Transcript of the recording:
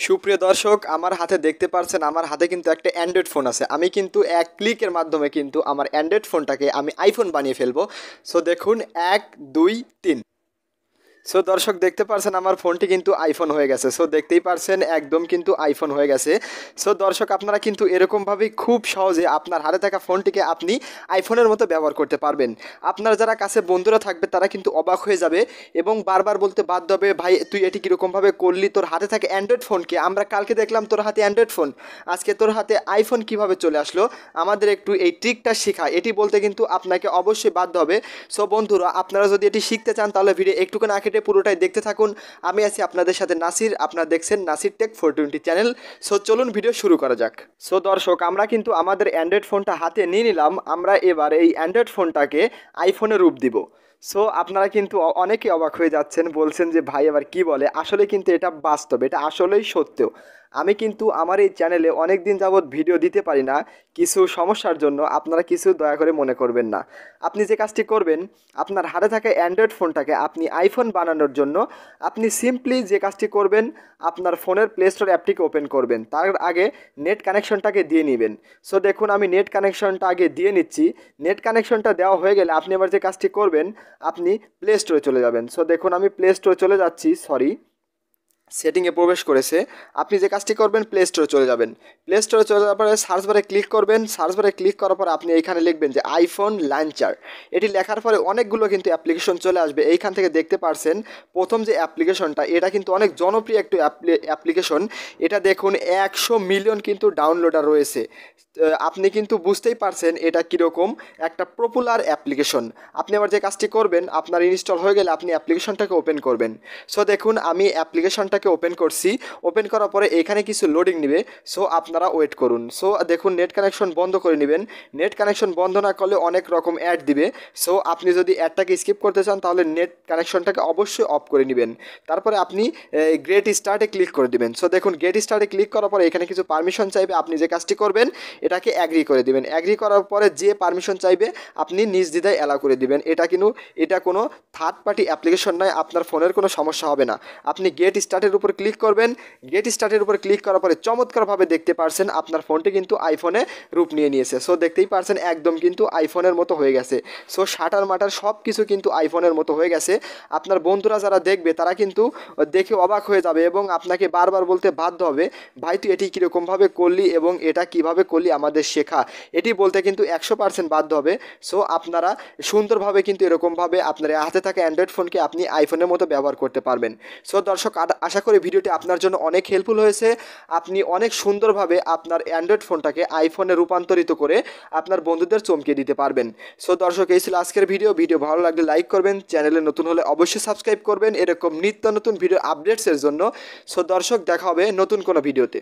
সুপ্রিয় দর্শক, আমার হাতে দেখতে পারছেন আমার হাতে কিন্তু একটা অ্যান্ড্রয়েড ফোন আছে। আমি কিন্তু এক ক্লিকের মাধ্যমে কিন্তু আমার অ্যান্ড্রয়েড ফোনটাকে আমি আইফোন বানিয়ে ফেলবো। সো দেখুন, ১, ২, ৩। সো দর্শক দেখতে পারছেন আমার ফোনটি কিন্তু আইফোন হয়ে গেছে। সো দেখতেই পারছেন একদম কিন্তু আইফোন হয়ে গেছে। সো দর্শক, আপনারা কিন্তু এরকমভাবেই খুব সহজে আপনার হাতে থাকা ফোনটিকে আপনি আইফোনের মতো ব্যবহার করতে পারবেন। আপনার যারা কাছে বন্ধুরা থাকবে তারা কিন্তু অবাক হয়ে যাবে এবং বারবার বলতে বাধ্য হবে, ভাই তুই এটি কীরকমভাবে করলি, তোর হাতে থাকে অ্যান্ড্রয়েড ফোনকে, আমরা কালকে দেখলাম তোর হাতে অ্যান্ড্রয়েড ফোন, আজকে তোর হাতে আইফোন কিভাবে চলে আসলো, আমাদের একটু এই ট্রিকটা শেখা। এটি বলতে কিন্তু আপনাকে অবশ্যই বাধ্য হবে। সো বন্ধুরা, আপনারা যদি এটি শিখতে চান তাহলে ভিডিও একটুকু না কেটে পুরোটাই দেখতে থাকুন। আমি আছি আপনাদের সাথে নাসির, আপনারা দেখছেন নাসির টেক 420 চ্যানেল। সো চলুন ভিডিও শুরু করা যাক। সো দর্শক, আমরা কিন্তু আমাদের অ্যান্ড্রয়েড ফোনটা হাতে নিয়ে নিলাম। আমরা এবার এই অ্যান্ড্রয়েড ফোনটাকে আইফোনে রূপ দিব। সো আপনারা কিন্তু অনেকে অবাক হয়ে যাচ্ছেন, বলছেন যে ভাই এবার কি বলে। আসলে কিন্তু এটা বাস্তব, এটা আসলেই সত্য। আমি কিন্তু আমার এই চ্যানেলে অনেক দিন যাবৎ ভিডিও দিতে পারি না কিছু সমস্যার জন্য। আপনারা কিছু দয়া করে মনে করবেন না। আপনি যে কাজটি করবেন, আপনার হাতে থাকা অ্যান্ড্রয়েড ফোনটাকে আপনি আইফোন বানানোর জন্য আপনি সিম্পলি যে কাজটি করবেন, আপনার ফোনের প্লে স্টোর অ্যাপটিকে ওপেন করবেন। তার আগে নেট কানেকশনটাকে দিয়ে নেবেন। সো দেখুন, আমি নেট কানেকশনটা আগে দিয়ে নিচ্ছি। নেট কানেকশনটা দেওয়া হয়ে গেলে আপনি এবার যে কাজটি করবেন, আপনি প্লে স্টোরে চলে যাবেন। সো দেখুন, আমি প্লে স্টোরে চলে যাচ্ছি। সেটিংয়ে প্রবেশ করেছে। আপনি যে কাজটি করবেন, প্লে স্টোরে চলে যাবেন। প্লে স্টোরে চলে যাওয়ার পরে সার্চ বারে ক্লিক করবেন। সার্চ বারে ক্লিক করার পর আপনি এইখানে লিখবেন যে আইফোন লঞ্চার। এটি লেখার পরে অনেকগুলো কিন্তু অ্যাপ্লিকেশন চলে আসবে। এইখান থেকে দেখতে পারছেন প্রথম যে অ্যাপ্লিকেশনটা, এটা কিন্তু অনেক জনপ্রিয় একটি অ্যাপ্লিকেশন। এটা দেখুন 100 মিলিয়ন কিন্তু ডাউনলোডার রয়েছে। আপনি কিন্তু বুঝতেই পারছেন এটা কীরকম একটা পপুলার অ্যাপ্লিকেশন। আপনি আবার যে কাজটি করবেন, আপনার ইনস্টল হয়ে গেলে আপনি অ্যাপ্লিকেশনটাকে ওপেন করবেন। সো দেখুন, আমি অ্যাপ্লিকেশনটাকে ওপেন করছি। ওপেন করার পরে এখানে কিছু লোডিং নেবে। সো আপনারা ওয়েট করুন। সো দেখুন, নেট কানেকশন বন্ধ করে নেবেন। নেট কানেকশন বন্ধ না করলে অনেক রকম অ্যাড দিবে। সো আপনি যদি অ্যাডটাকে স্কিপ করতে চান তাহলে নেট কানেকশনটাকে অবশ্যই অফ করে নেবেন। তারপরে আপনি গেট স্টার্টে ক্লিক করে দিবেন। সো দেখুন, গেট স্টার্টে ক্লিক করার পরে এখানে কিছু পারমিশন চাইবে। আপনি যে কাজটি করবেন, এটাকে অ্যাগ্রি করে দিবেন। অ্যাগ্রি করার পরে যে পারমিশন চাইবে আপনি নির্দ্বিধায় অ্যালাউ করে দিবেন। এটা কোনো থার্ড পার্টি অ্যাপ্লিকেশন নয়, আপনার ফোনের কোনো সমস্যা হবে না। আপনি গেট স্টার্টের উপর ক্লিক করবেন। গেট স্টার্টের উপর ক্লিক করার পরে চমৎকারভাবে দেখতে পারছেন আপনার ফোনটি কিন্তু আইফোনে রূপ নিয়ে নিয়েছে। সো দেখতেই পারছেন একদম কিন্তু আইফোনের মতো হয়ে গেছে। সো শাটার মাটার সব কিছু কিন্তু আইফোনের মতো হয়ে গেছে। আপনার বন্ধুরা যারা দেখবে তারা কিন্তু দেখে অবাক হয়ে যাবে এবং আপনাকে বারবার বলতে বাধ্য হবে, ভাই তুই এটি কীরকমভাবে করলি এবং এটা কিভাবে করলি আমাদের শেখা। এটি বলতে কিন্তু 100% বাধ্য হবে। সো আপনারা সুন্দরভাবে কিন্তু এরকমভাবে আপনার হাতে থাকা অ্যান্ড্রয়েড ফোনকে আপনি আইফোনের মতো ব্যবহার করতে পারবেন। সো দর্শক, আশা করি ভিডিওটি আপনার জন্য অনেক হেল্পফুল হয়েছে। আপনি অনেক সুন্দরভাবে আপনার অ্যান্ড্রয়েড ফোনটাকে আইফোনে রূপান্তরিত করে আপনার বন্ধুদের চমকে দিতে পারবেন। সো দর্শক, এই ছিল আজকের ভিডিও ভালো লাগলে লাইক করবেন, চ্যানেলে নতুন হলে অবশ্যই সাবস্ক্রাইব করবেন এরকম নিত্য নতুন ভিডিও আপডেটসের জন্য। সো দর্শক, দেখা হবে নতুন কোনো ভিডিওতে।